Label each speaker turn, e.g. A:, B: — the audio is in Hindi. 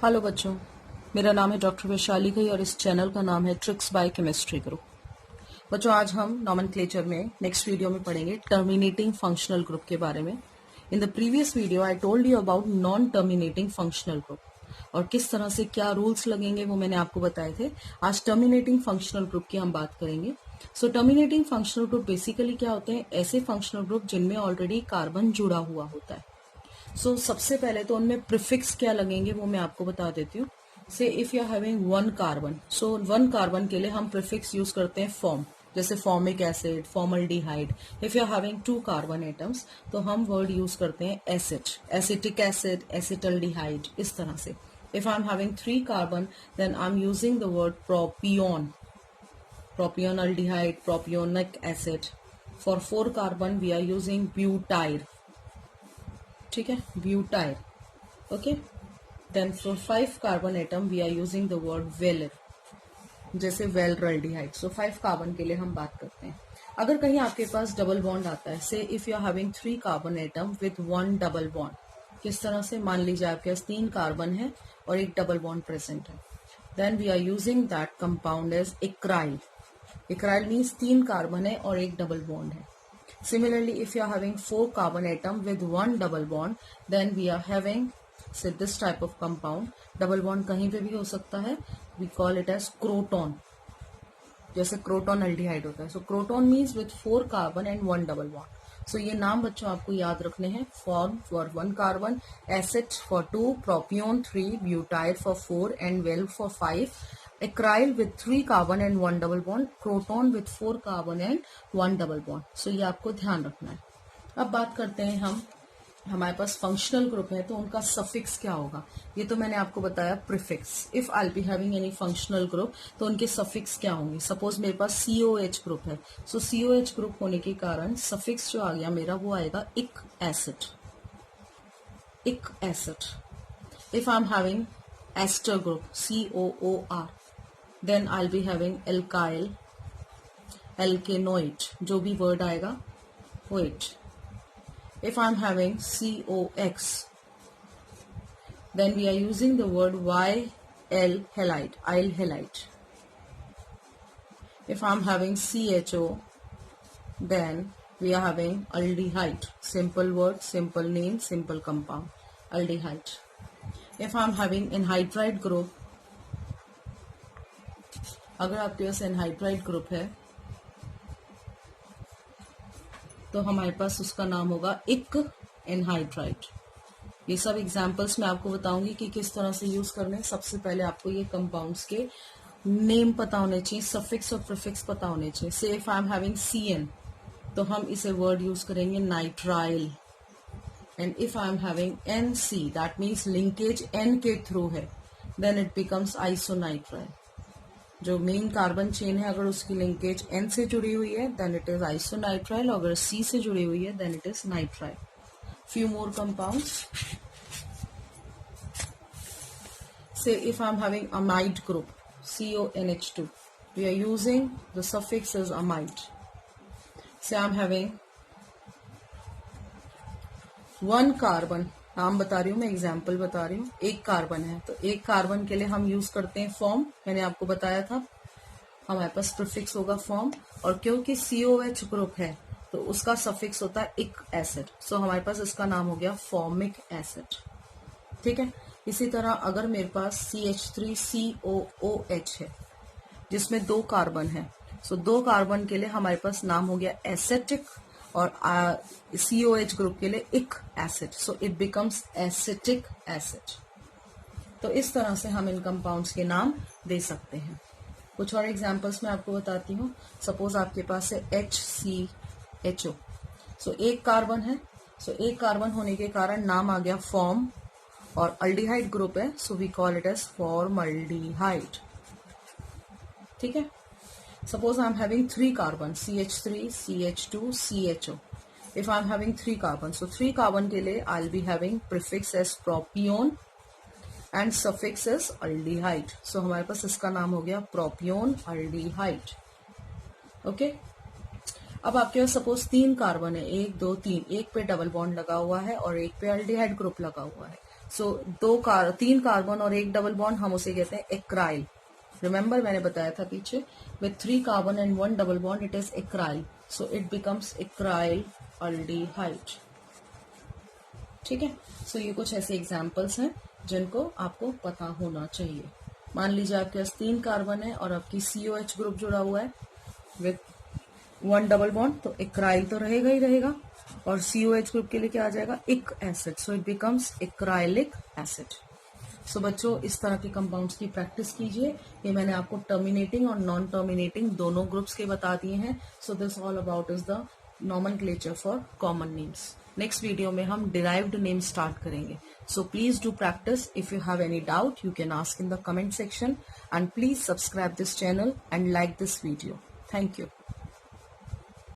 A: हेलो बच्चों, मेरा नाम है डॉक्टर वैशाली घई और इस चैनल का नाम है ट्रिक्स बाय केमिस्ट्री ग्रुप। बच्चों, आज हम नॉमेनक्लेचर में नेक्स्ट वीडियो में पढ़ेंगे टर्मिनेटिंग फंक्शनल ग्रुप के बारे में। In the previous video I told you about non terminating functional group और किस तरह से क्या रूल्स लगेंगे वो मैंने आपको बताए थे। आज टर्मिनेटिंग फंक्शनल ग्रुप की हम बात करेंगे। सो टर्मिनेटिंग फंक्शनल ग्रुप बेसिकली क्या होते हैं? ऐसे फंक्शनल ग्रुप जिनमें ऑलरेडी कार्बन जुड़ा हुआ होता है। सबसे पहले तो उनमें प्रीफिक्स क्या लगेंगे वो मैं आपको बता देती हूँ। Say if you are having one carbon, so one carbon के लिए हम प्रीफिक्स यूज करते हैं फॉर्म, जैसे formic acid, formaldehyde. If you are having two carbon atoms तो हम वर्ड यूज करते हैं एसिड, एसिटिक एसिड, एसिटल्डिहाइड, इस तरह से। If I am having three carbon then I am using the word propion, propionaldehyde, propionic acid. For four carbon we are using butyl, ठीक है, butyl. Okay, then for 5 carbon atom we are using the word valer, जैसे वेलरल्डिहाइड। सो 5 कार्बन के लिए हम बात करते हैं। अगर कहीं आपके पास डबल बॉन्ड आता है, say if you are having 3 carbon atom with 1 double bond, किस तरह से? मान लीजिए आपके पास 3 कार्बन है और एक डबल बॉन्ड प्रेजेंट है, then we are using that compound as acryl. Acryl means 3 carbon है और एक डबल बॉन्ड है। Similarly, if you are having 4 carbon atom with 1 double bond, then we are having say this type of compound. Double bond कहीं पे भी हो सकता है, we call it as croton, जैसे क्रोटोन अल्डिहाइड होता है। So croton means with 4 carbon and 1 double bond. So ये नाम बच्चों आपको याद रखने हैं। Form for 1 carbon, acid for 2, propion 3, butyl for 4 and val for 5, acryl with 3 carbon and 1 double bond, croton with 4 carbon and 1 double bond. So ये आपको ध्यान रखना है। अब बात करते हैं हम, हमारे पास फंक्शनल ग्रुप है तो उनका सफिक्स क्या होगा। ये तो मैंने आपको बताया prefix. If I be having any functional group तो उनके सफिक्स क्या होंगे। सपोज मेरे पास COH ग्रुप है, सो COH ग्रुप होने के कारण सफिक्स जो आ गया मेरा वो आएगा ic acid, ic acid. If I am having ester group COOR, then I be having alkyl, alkanoid, जो भी वर्ड आएगा वो it. If I'm having COX, then we are using the word YL halide, yl halide. If I'm having CHO, then we are having aldehyde. Simple word, simple name, simple compound, aldehyde. If I'm having anhydride group, अगर आपके पास anhydride group है तो हमारे पास उसका नाम होगा इक एनहाइड्राइड। ये सब एग्जांपल्स मैं आपको बताऊंगी कि किस तरह से यूज करने। सबसे पहले आपको ये कंपाउंड्स के नेम पता होने चाहिए, सफिक्स और प्रीफिक्स पता होने चाहिए। से if I am having CN तो हम इसे वर्ड यूज करेंगे nitrile, and if I am having NC that means linkage N के थ्रू है, देन इट बिकम्स आइसोनाइट्राइल। जो मेन कार्बन चेन है अगर उसकी लिंकेज N से जुड़ी हुई है देन इट इज आइसोनाइट्राइल, अगर C से जुड़ी हुई है then it is nitrile. Few more compounds, say if I am having amide group CONH2, we are using the suffix is amide. Say I am having 1 carbon, नाम बता रही हूँ मैं, एग्जाम्पल बता रही हूँ। 1 कार्बन है तो 1 कार्बन के लिए हम यूज करते हैं फॉर्म, मैंने आपको बताया था हमारे पास प्रीफिक्स होगा फॉर्म। और क्योंकि COH ग्रुप है तो उसका सफिक्स होता है इक एसिड, सो हमारे पास इसका नाम हो गया फॉर्मिक एसिड। ठीक है, इसी तरह अगर मेरे पास CH3COOH है जिसमें 2 कार्बन है, सो 2 कार्बन के लिए हमारे पास नाम हो गया एसेटिक, और COH ग्रुप के लिए इक acid, so it becomes acetic acid. तो इस तरह से हम इन कंपाउंड्स के नाम दे सकते हैं। कुछ और एग्जांपल्स मैं आपको बताती हूँ। सपोज आपके पास है HCHO, सो 1 कार्बन है, सो 1 कार्बन होने के कारण नाम आ गया फॉर्म, और अल्डिहाइड ग्रुप है so we call it as formaldehyde. ठीक है, suppose I'm having 3 carbon CH3 CH2 CHO. If I'm having 3 carbon, so 3 carbon के लिए I'll be having prefix as propione and suffix as aldehyde. So हमारे पास इसका नाम हो गया propione aldehyde. Okay? अब आपके पास सपोज 3 कार्बन है, 1 2 3, एक पे डबल बॉन्ड लगा हुआ है और एक पे अल्डिहाइड ग्रुप लगा हुआ है, सो 3 कार्बन और 1 डबल बॉन्ड, हम उसे कहते हैं एक्राइल. रिमेंबर मैंने बताया था पीछे, with 3 carbon and 1 double bond it is एक्राइल, so it becomes एक्राइल aldehyde. ठीक है. सो ये कुछ ऐसे एग्जाम्पल्स हैं जिनको आपको पता होना चाहिए. मान लीजिए आपके पास 3 कार्बन है और आपकी COH ग्रुप जुड़ा हुआ है विथ 1 डबल बॉन्ड, तो एक्राइल तो रहेगा ही रहेगा, और COH ग्रुप के लिए क्या आ जाएगा, ic acid, so it becomes acrylic acid. So बच्चों इस तरह के कंपाउंड्स की प्रैक्टिस कीजिए. ये मैंने आपको टर्मिनेटिंग और नॉन टर्मिनेटिंग दोनों ग्रुप्स के बता दिए हैं. So this all about is the nomenclature for common names. Next video में हम डिराइव्ड नेम स्टार्ट करेंगे. So please do practice. If you have any doubt you can ask in the comment section, and please subscribe this channel and like this video. Thank you.